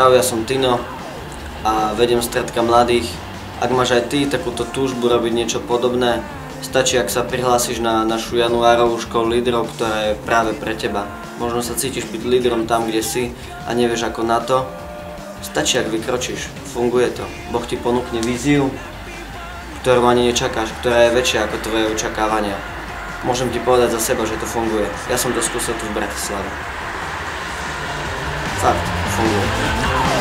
Čau, ja som Tino a vediem stredka mladých. Ak máš aj ty takúto túžbu robiť niečo podobné, stačí, ak sa prihlásiš na našu januárovú školu lídrov, ktorá je práve pre teba. Možno sa cítiš byť lídrom tam, kde si a nevieš ako na to. Stačí, ak vykročíš. Funguje to. Boh ti ponúkne víziu, ktorú ani nečakáš, ktorá je väčšia ako tvoje očakávania. Môžem ti povedať za seba, že to funguje. Ja som to skúsil tu v Bratislave. Fakt, funguje.